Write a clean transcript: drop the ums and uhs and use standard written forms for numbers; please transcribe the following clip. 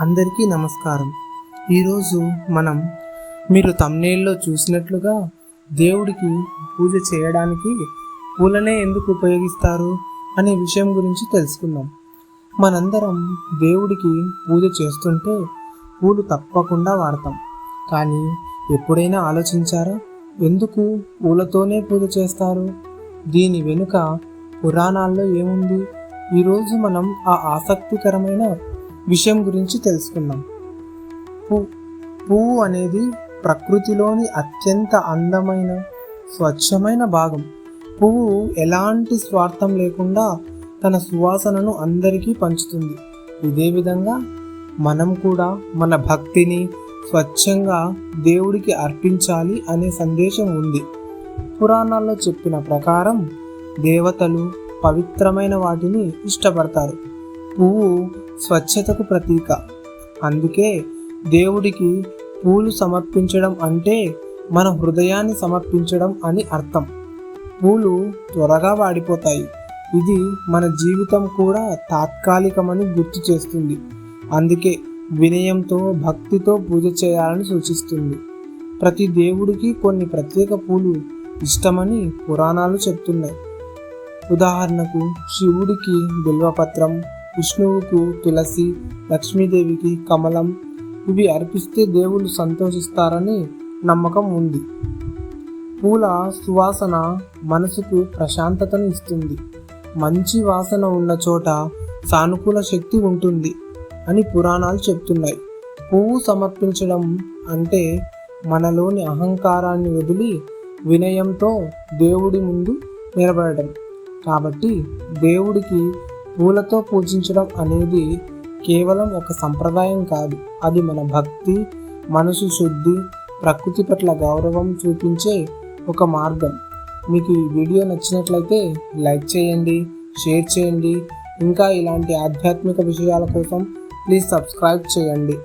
అందరికీ నమస్కారం. ఈరోజు మీరు థంబ్నెయిల్లో చూసినట్లుగా దేవుడికి పూజ చేయడానికి పూలనే ఎందుకు ఉపయోగిస్తారు అనే విషయం గురించి తెలుసుకుందాం. మనందరం దేవుడికి పూజ చేస్తుంటే పూలు తప్పకుండా వాడతాం. కానీ ఎప్పుడైనా ఆలోచించారా, ఎందుకు పూలతోనే పూజ చేస్తారు? దీని వెనుక పురాణాల్లో ఏముంది? ఈరోజు మనం ఆ ఆసక్తికరమైన విషయం గురించి తెలుసుకుందాం. పువ్వు అనేది ప్రకృతిలోని అత్యంత అందమైన, స్వచ్ఛమైన భాగం. పువ్వు ఎలాంటి స్వార్థం లేకుండా తన సువాసనను అందరికీ పంచుతుంది. ఇదే విధంగా మనం కూడా మన భక్తిని స్వచ్ఛంగా దేవుడికి అర్పించాలి అనే సందేశం ఉంది. పురాణాల్లో చెప్పిన ప్రకారం దేవతలు పవిత్రమైన వాటిని ఇష్టపడతారు. పువ్వు స్వచ్ఛతకు ప్రతీక. అందుకే దేవుడికి పూలు సమర్పించడం అంటే మన హృదయాన్ని సమర్పించడం అని అర్థం. పూలు త్వరగా వాడిపోతాయి. ఇది మన జీవితం కూడా తాత్కాలికమని గుర్తు చేస్తుంది. అందుకే వినయంతో, భక్తితో పూజ చేయాలని సూచిస్తుంది. ప్రతి దేవుడికి కొన్ని ప్రత్యేక పూలు ఇష్టమని పురాణాలు చెప్తున్నాయి. ఉదాహరణకు శివుడికి బిల్వపత్రం, విష్ణువుకు తులసి, లక్ష్మీదేవికి కమలం. ఇవి అర్పిస్తే దేవుళ్ళు సంతోషిస్తారని నమ్మకం ఉంది. పూల సువాసన మనసుకు ప్రశాంతతను ఇస్తుంది. మంచి వాసన ఉన్న చోట సానుకూల శక్తి ఉంటుంది అని పురాణాలు చెప్తున్నాయి. పువ్వు సమర్పించడం అంటే మనలోని అహంకారాన్ని వదిలి వినయంతో దేవుడి ముందు నిలబడడం. కాబట్టి దేవుడికి పూలతో పూజించడం అనేది కేవలం ఒక సంప్రదాయం కాదు. అది మన భక్తి, మనసు శుద్ధి, ప్రకృతి పట్ల గౌరవం చూపించే ఒక మార్గం. మీకు ఈ వీడియో నచ్చినట్లయితే లైక్ చేయండి, షేర్ చేయండి. ఇంకా ఇలాంటి ఆధ్యాత్మిక విషయాల కోసం ప్లీజ్ సబ్స్క్రైబ్ చేయండి.